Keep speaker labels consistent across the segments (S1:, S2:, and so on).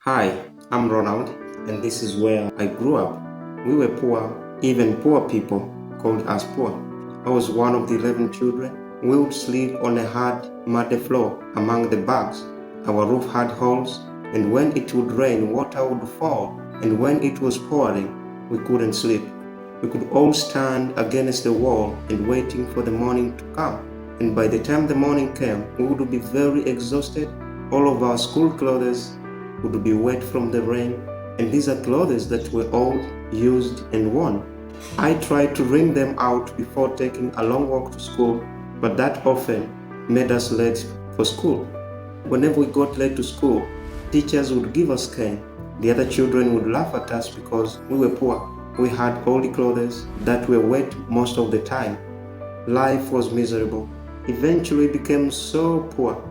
S1: Hi, I'm Ronald, and this is where I grew up. We were poor, even poor people called us poor. I was one of the 11 children. We would sleep on a hard, muddy floor among the bags. Our roof had holes, and when it would rain, water would fall, and when it was pouring, we couldn't sleep. We could all stand against the wall and waiting for the morning to come. And by the time the morning came, we would be very exhausted. All of our school clothes would be wet from the rain, and these are clothes that were old, used, and worn. I tried to wring them out before taking a long walk to school, but that often made us late for school. Whenever we got late to school, teachers would give us cane. The other children would laugh at us because we were poor. We had old clothes that were wet most of the time. Life was miserable. Eventually became so poor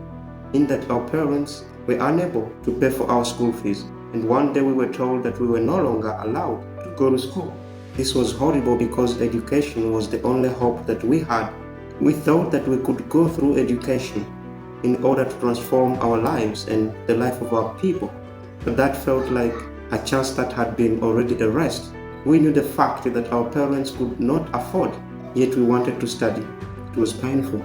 S1: in that our parents were unable to pay for our school fees, and one day we were told that we were no longer allowed to go to school. This was horrible because education was the only hope that we had. We thought that we could go through education in order to transform our lives and the life of our people, but that felt like a chance that had been already erased. We knew the fact that our parents could not afford, yet we wanted to study. It was painful.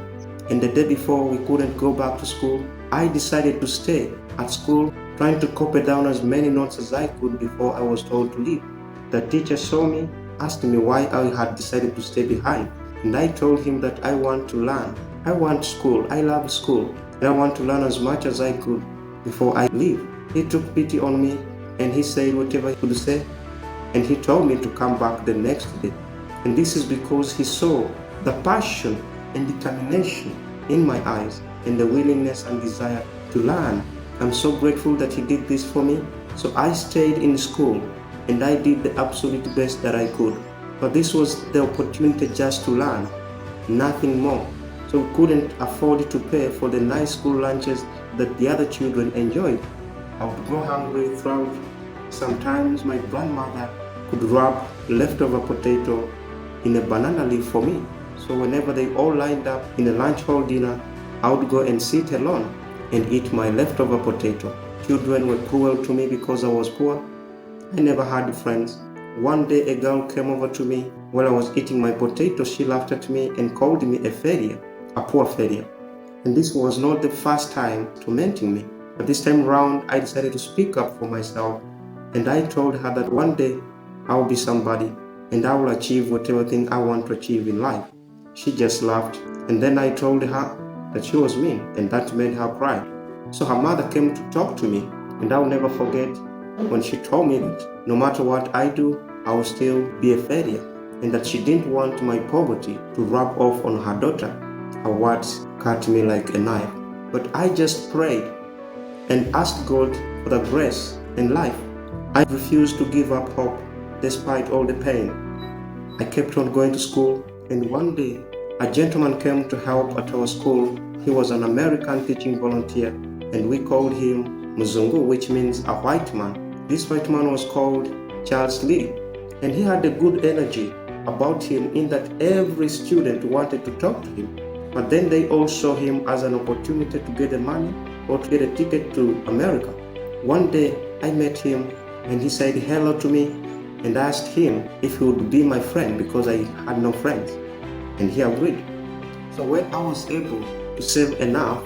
S1: And the day before we couldn't go back to school, I decided to stay at school, trying to copy down as many notes as I could before I was told to leave. The teacher saw me, asked me why I had decided to stay behind, and I told him that I want to learn. I want school, I love school, and I want to learn as much as I could before I leave. He took pity on me, and he said whatever he could say, and he told me to come back the next day. And this is because he saw the passion and determination in my eyes and the willingness and desire to learn. I'm so grateful that he did this for me. So I stayed in school and I did the absolute best that I could. But this was the opportunity just to learn, nothing more. So we couldn't afford to pay for the nice school lunches that the other children enjoyed. I would go hungry throughout. Sometimes my grandmother could wrap leftover potato in a banana leaf for me. So whenever they all lined up in a lunch hall dinner, I would go and sit alone and eat my leftover potato. Children were cruel to me because I was poor. I never had friends. One day a girl came over to me while I was eating my potato. She laughed at me and called me a failure, a poor failure. And this was not the first time tormenting me. But this time round, I decided to speak up for myself. And I told her that one day I will be somebody and I will achieve whatever thing I want to achieve in life. She just laughed, and then I told her that she was mean, and that made her cry. So her mother came to talk to me, and I will never forget when she told me that no matter what I do, I will still be a failure, and that she didn't want my poverty to rub off on her daughter. Her words cut me like a knife, but I just prayed and asked God for the grace and life. I refused to give up hope despite all the pain. I kept on going to school, and one day a gentleman came to help at our school. He was an American teaching volunteer, and we called him Mzungu, which means a white man. This white man was called Charles Lilley, and he had a good energy about him in that every student wanted to talk to him. But then they all saw him as an opportunity to get the money or to get a ticket to America. One day I met him, and he said hello to me, and I asked him if he would be my friend because I had no friends, and he agreed. So when I was able to save enough,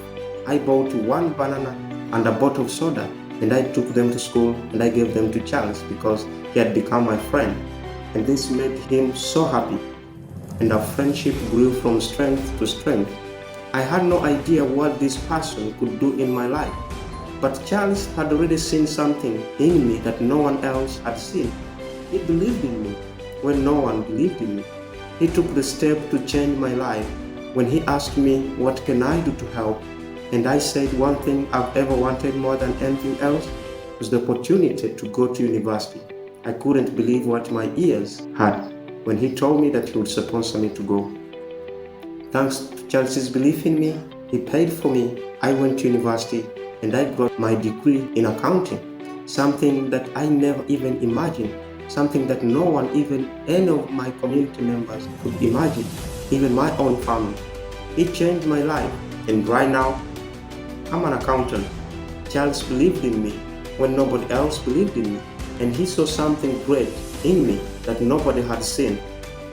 S1: I bought one banana and a bottle of soda, and I took them to school and I gave them to Charles because he had become my friend, and this made him so happy, and our friendship grew from strength to strength. I had no idea what this person could do in my life, but Charles had already seen something in me that no one else had seen. He believed in me when no one believed in me. He took the step to change my life when he asked me, what can I do to help? And I said one thing I've ever wanted more than anything else was the opportunity to go to university. I couldn't believe what my ears had when he told me that he would sponsor me to go. Thanks to Charles's belief in me, he paid for me. I went to university and I got my degree in accounting, something that I never even imagined. Something that no one, even any of my community members, could imagine, even my own family. It changed my life, and right now, I'm an accountant. Charles believed in me, when nobody else believed in me. And he saw something great in me that nobody had seen.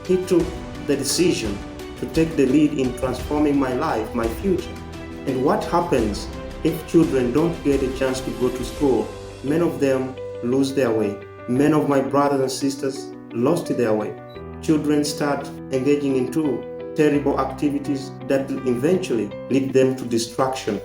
S1: He took the decision to take the lead in transforming my life, my future. And what happens if children don't get a chance to go to school? Many of them lose their way. Many of my brothers and sisters lost their way. Children start engaging into terrible activities that will eventually lead them to destruction.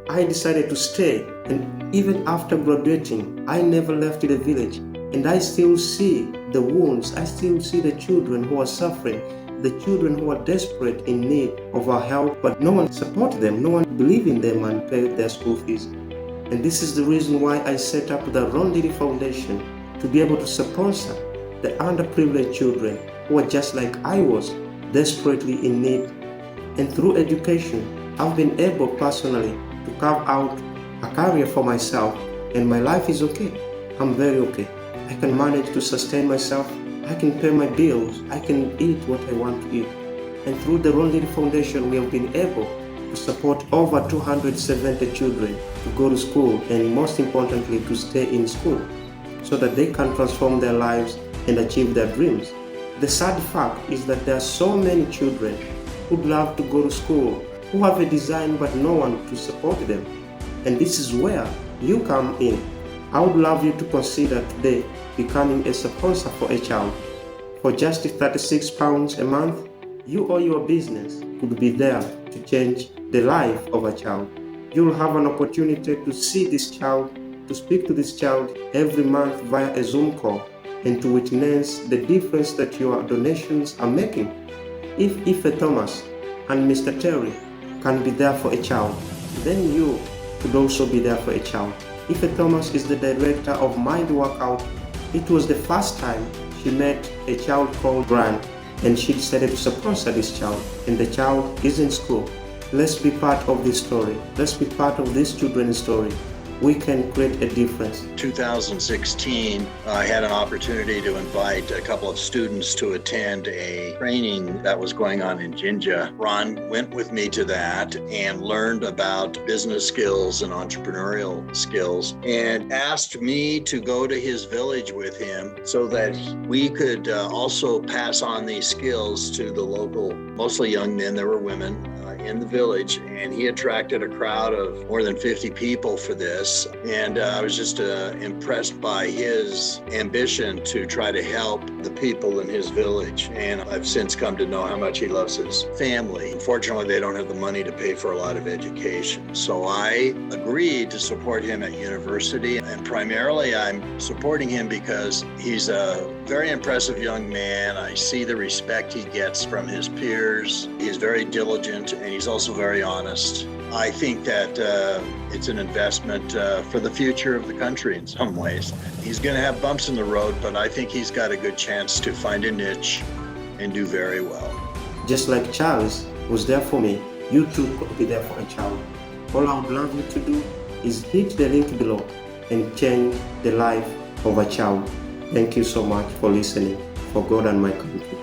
S1: I decided to stay, and even after graduating, I never left the village. And I still see the wounds, I still see the children who are suffering, the children who are desperate in need of our help, but no one supported them, no one believed in them and paid their school fees. And this is the reason why I set up the Ronlilley Foundation, to be able to sponsor the underprivileged children who are just like I was, desperately in need. And through education, I've been able personally to carve out a career for myself, and my life is okay. I'm very okay. I can manage to sustain myself. I can pay my bills. I can eat what I want to eat. And through the Ronlilley Foundation, we have been able to support over 270 children to go to school, and most importantly, to stay in school so that they can transform their lives and achieve their dreams. The sad fact is that there are so many children who'd love to go to school, who have a design but no one to support them. And this is where you come in. I would love you to consider today becoming a sponsor for a child. For just £36 a month, you or your business could be there to change the life of a child. You will have an opportunity to see this child, to speak to this child every month via a Zoom call, and to witness the difference that your donations are making. If Ife Thomas and Mr. Terry can be there for a child, then you could also be there for a child. Ife Thomas is the director of Mind Workout. It was the first time she met a child called Grant, and she decided to sponsor this child, and the child is in school. Let's be part of this story. Let's be part of this children's story. We can create a difference.
S2: 2016, I had an opportunity to invite a couple of students to attend a training that was going on in Jinja. Ron went with me to that and learned about business skills and entrepreneurial skills, and asked me to go to his village with him so that we could also pass on these skills to the local, mostly young men, there were women in the village, and he attracted a crowd of more than 50 people for this. And I was just impressed by his ambition to try to help the people in his village. And I've since come to know how much he loves his family. Unfortunately, they don't have the money to pay for a lot of education. So I agreed to support him at university. And primarily, I'm supporting him because he's a very impressive young man. I see the respect he gets from his peers. He's very diligent, and he's also very honest. I think that it's an investment for the future of the country in some ways. He's going to have bumps in the road, but I think he's got a good chance to find a niche and do very well.
S1: Just like Charles was there for me, you too could be there for a child. All I would love you to do is hit the link below and change the life of a child. Thank you so much for listening. For God and my country.